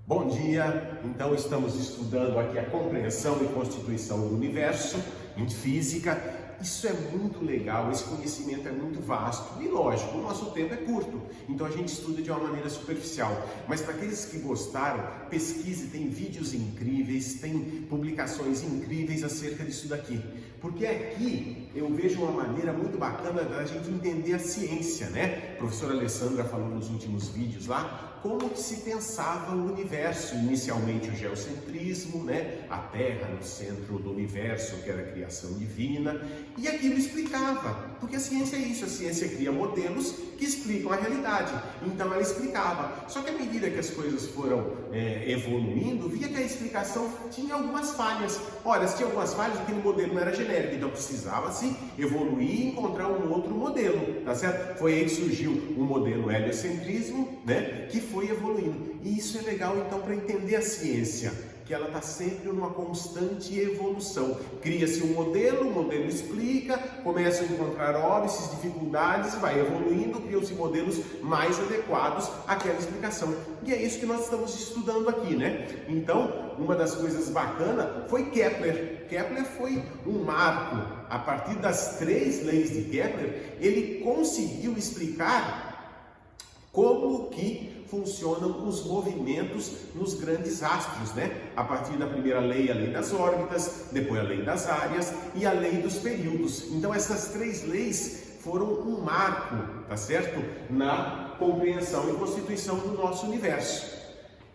Bom dia! Então estamos estudando aqui a compreensão e constituição do universo em física. Isso é muito legal, esse conhecimento é muito vasto e lógico, o nosso tempo é curto, então a gente estuda de uma maneira superficial. Mas para aqueles que gostaram, pesquise, tem vídeos incríveis, tem publicações incríveis acerca disso daqui. Porque aqui eu vejo uma maneira muito bacana da gente entender a ciência, né? A professora Alessandra falou nos últimos vídeos lá como que se pensava o universo, inicialmente o geocentrismo, né? A Terra no centro do universo, que era a criação divina, e aquilo explicava, porque a ciência é isso, a ciência cria modelos que explicam a realidade, então ela explicava. Só que à medida que as coisas foram evoluindo, via que a explicação tinha algumas falhas. Olha, se tinha algumas falhas, aquele modelo não era genérico, então precisava-se evoluir e encontrar um outro modelo, tá certo? Foi aí que surgiu o modelo heliocentrismo, né? Que foi evoluindo. E isso é legal então para entender a ciência, que ela está sempre numa constante evolução. Cria-se um modelo, o modelo explica, começa a encontrar óbices, dificuldades, vai evoluindo, criam-se modelos mais adequados àquela explicação. E é isso que nós estamos estudando aqui, né? Então, uma das coisas bacanas foi Kepler. Kepler foi um marco. A partir das 3 leis de Kepler, ele conseguiu explicar como que funcionam os movimentos nos grandes astros, né? A partir da primeira lei, a lei das órbitas, depois a lei das áreas e a lei dos períodos. Então essas 3 leis foram um marco, tá certo? Na compreensão e constituição do nosso universo.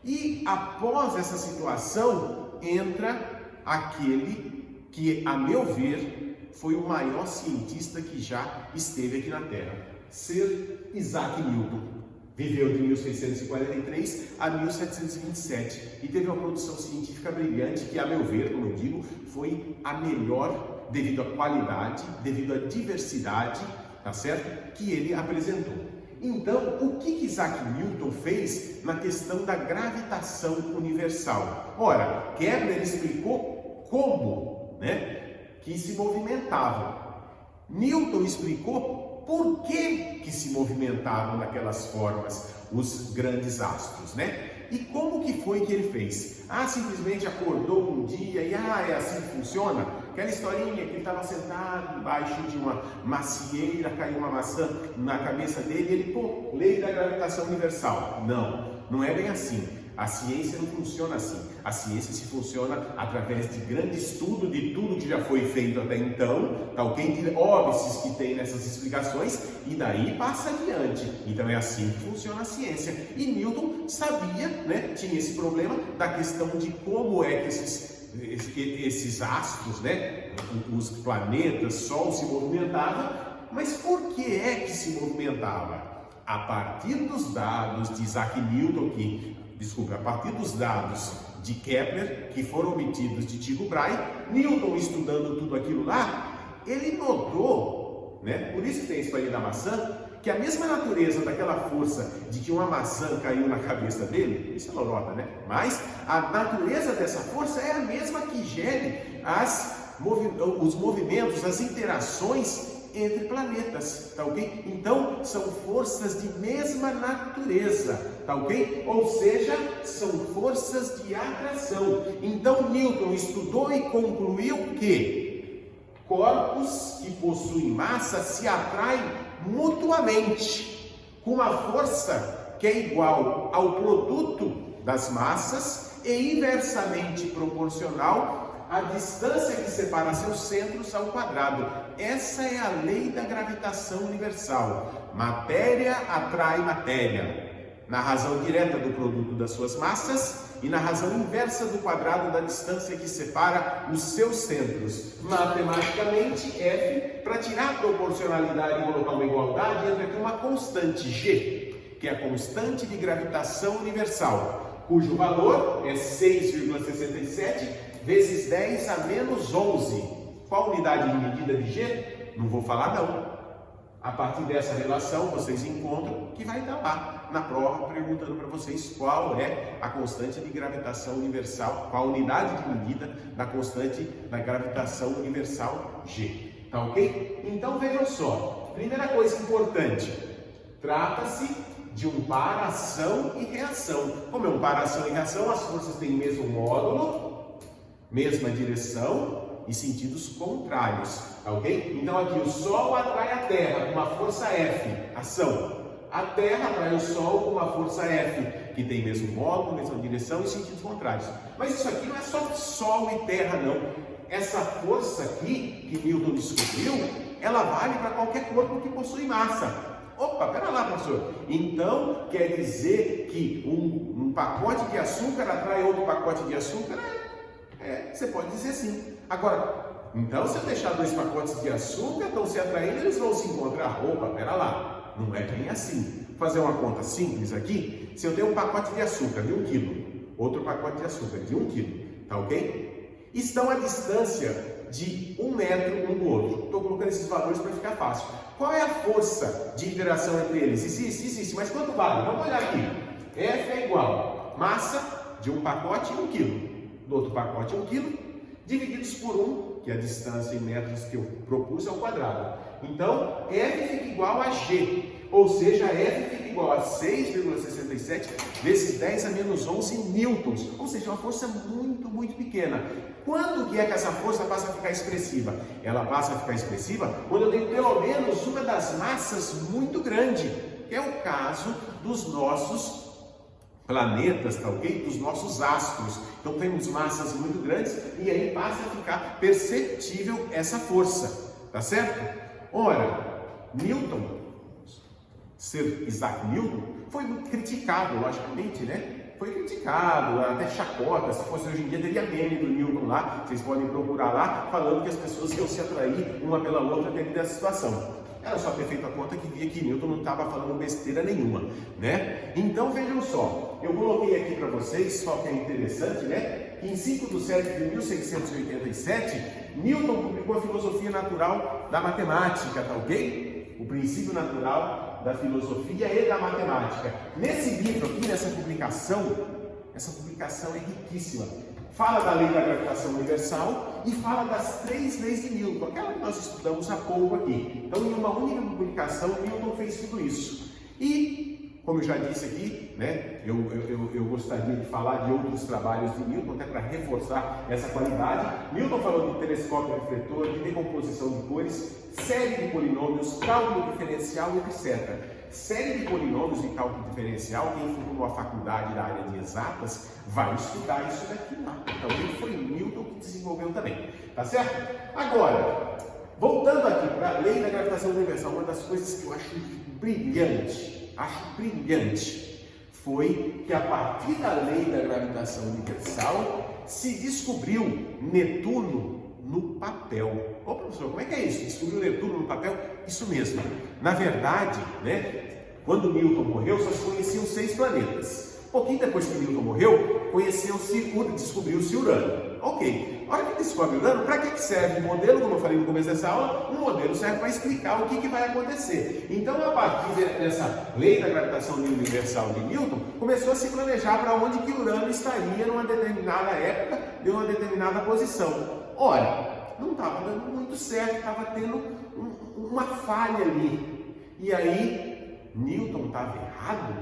E após essa situação, entra aquele que, a meu ver, foi o maior cientista que já esteve aqui na Terra, Sir Isaac Newton. Viveu de 1643 a 1727 e teve uma produção científica brilhante que, a meu ver, como eu digo, foi a melhor devido à qualidade, devido à diversidade, tá certo? Que ele apresentou. Então, o que Isaac Newton fez na questão da gravitação universal? Ora, Kepler explicou como, né, que se movimentava. Newton explicou por que se movimentavam daquelas formas os grandes astros, né? E como que foi que ele fez? Simplesmente acordou um dia e é assim que funciona? Aquela historinha que ele estava sentado embaixo de uma macieira, caiu uma maçã na cabeça dele e ele, lei da gravitação universal. Não, não é bem assim. A ciência não funciona assim. A ciência se funciona através de grande estudo de tudo que já foi feito até então, tá ok? De óbices que tem nessas explicações e daí passa adiante. Então é assim que funciona a ciência. E Newton sabia, né? Tinha esse problema da questão de como é que esses astros, né? Os planetas, Sol se movimentavam, mas por que é que se movimentava? A partir dos dados de Isaac Newton, a partir dos dados de Kepler, que foram obtidos de Tycho Brahe, Newton estudando tudo aquilo lá, ele notou, né, por isso que tem a história da maçã, que a mesma natureza daquela força de que uma maçã caiu na cabeça dele, isso é lorota, né? Mas a natureza dessa força é a mesma que gere os movimentos, as interações entre planetas, tá ok? Então, são forças de mesma natureza, tá ok? Ou seja, são forças de atração. Então, Newton estudou e concluiu que corpos que possuem massa se atraem mutuamente, com uma força que é igual ao produto das massas e inversamente proporcional a distância que separa seus centros ao quadrado. Essa é a lei da gravitação universal. Matéria atrai matéria, na razão direta do produto das suas massas e na razão inversa do quadrado da distância que separa os seus centros. Matematicamente, F, para tirar a proporcionalidade e colocar uma igualdade, entra aqui uma constante G, que é a constante de gravitação universal, cujo valor é 6,67 vezes 10 a menos 11. Qual unidade de medida de G? Não vou falar não. A partir dessa relação, vocês encontram que vai estar lá na prova perguntando para vocês qual é a constante de gravitação universal, qual a unidade de medida da constante da gravitação universal G. Tá ok? Então vejam só, primeira coisa importante, trata-se de um par, ação e reação. Como é um par, ação e reação, as forças têm o mesmo módulo, mesma direção e sentidos contrários, tá ok? Então aqui o Sol atrai a Terra com uma força F, ação. A Terra atrai o Sol com uma força F, que tem mesmo módulo, mesma direção e sentidos contrários. Mas isso aqui não é só Sol e Terra, não. Essa força aqui, que Newton descobriu, ela vale para qualquer corpo que possui massa. Opa, pera lá, professor. Então, quer dizer que um pacote de açúcar atrai outro pacote de açúcar? Você pode dizer sim. Agora, então se eu deixar dois pacotes de açúcar, estão se atraindo, eles vão se encontrar. Opa, pera lá. Não é bem assim. Vou fazer uma conta simples aqui. Se eu tenho um pacote de açúcar de 1 quilo, outro pacote de açúcar de 1 quilo, tá ok? Estão à distância de 1 metro um do outro. Estou colocando esses valores para ficar fácil. Qual é a força de interação entre eles? Existe, mas quanto vale? Vamos olhar aqui. F é igual massa de um pacote 1 quilo, do outro pacote 1 quilo, divididos por 1, que é a distância em metros que eu propus ao quadrado. Então, F fica igual a G, ou seja, F fica igual a 6,67 vezes 10 a menos 11 newtons, ou seja, uma força muito, muito pequena. Quando que é que essa força passa a ficar expressiva? Ela passa a ficar expressiva quando eu tenho pelo menos uma das massas muito grande, que é o caso dos nossos planetas, tá ok? Dos nossos astros. Então temos massas muito grandes e aí passa a ficar perceptível essa força, tá certo? Ora, Newton, Sir Isaac Newton, foi muito criticado, logicamente, né? Foi criticado, até chacota. Se fosse hoje em dia, teria meme do Newton lá. Vocês podem procurar lá, falando que as pessoas iam se atrair uma pela outra devido a essa situação. Era só ter feito a conta que via que Newton não estava falando besteira nenhuma, né? Então vejam só, eu coloquei aqui para vocês, só que é interessante, né? Que em 5 de setembro de 1687, Newton publicou a Filosofia Natural da Matemática, tá ok? O princípio natural da filosofia e da matemática. Nesse livro aqui, nessa publicação é riquíssima. Fala da lei da gravitação universal e fala das 3 leis de Newton, aquela que nós estudamos há pouco aqui. Então, em uma única publicação, Newton fez tudo isso. E, como eu já disse aqui, né, eu gostaria de falar de outros trabalhos de Newton, até para reforçar essa qualidade. Newton falou de telescópio refletor, de decomposição de cores, série de polinômios, cálculo diferencial, etc. Série de polinômios e cálculo diferencial, quem for numa faculdade da área de exatas, vai estudar isso daqui lá. Então, ele foi Newton que desenvolveu também, tá certo? Agora, voltando aqui para a lei da gravitação universal, uma das coisas que eu acho brilhante, foi que a partir da lei da gravitação universal, se descobriu Netuno no papel. Ô professor, como é que é isso? Descobriu Netuno no papel? Isso mesmo. Na verdade, né, quando Newton morreu, só se conheciam 6 planetas. Pouquinho depois que Newton morreu, descobriu-se Urano. Ok. A hora que descobre Urano, para que serve o modelo? Como eu falei no começo dessa aula, um modelo serve para explicar o que vai acontecer. Então, a partir dessa lei da gravitação universal de Newton, começou a se planejar para onde que Urano estaria numa determinada época, de uma determinada posição. Ora, não estava dando muito certo, estava tendo uma falha ali. E aí, Newton estava errado?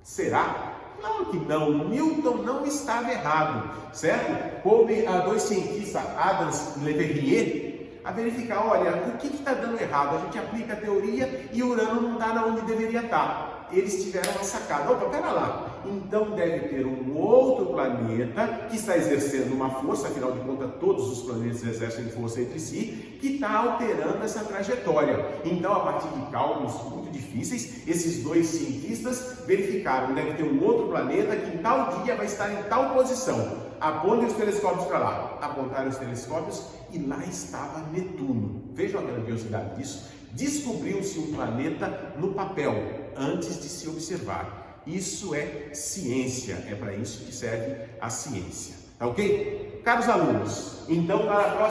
Será? Claro que não, Newton não estava errado, certo? Coube a 2 cientistas, Adams e Leverrier, a verificar, olha, o que está dando errado? A gente aplica a teoria e Urano não está onde deveria estar. Eles tiveram uma sacada, opa, pera lá, então deve ter um outro planeta que está exercendo uma força, afinal de contas todos os planetas exercem força entre si, que está alterando essa trajetória. Então, a partir de cálculos muito difíceis, esses 2 cientistas verificaram, deve ter um outro planeta que em tal dia vai estar em tal posição. Apontem os telescópios para lá. Apontaram os telescópios e lá estava Netuno. Vejam a grandiosidade disso. Descobriu-se um planeta no papel, antes de se observar. Isso é ciência, é para isso que serve a ciência. Tá ok? Caros alunos, então para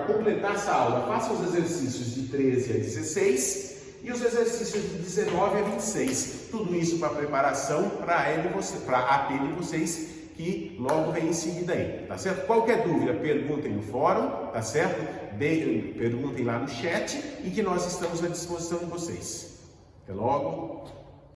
completar essa aula, façam os exercícios de 13 a 16 e os exercícios de 19 a 26. Tudo isso para preparação para a AT de vocês, que logo vem em seguida aí, tá certo? Qualquer dúvida, perguntem no fórum, tá certo? Perguntem lá no chat e que nós estamos à disposição de vocês. Até logo!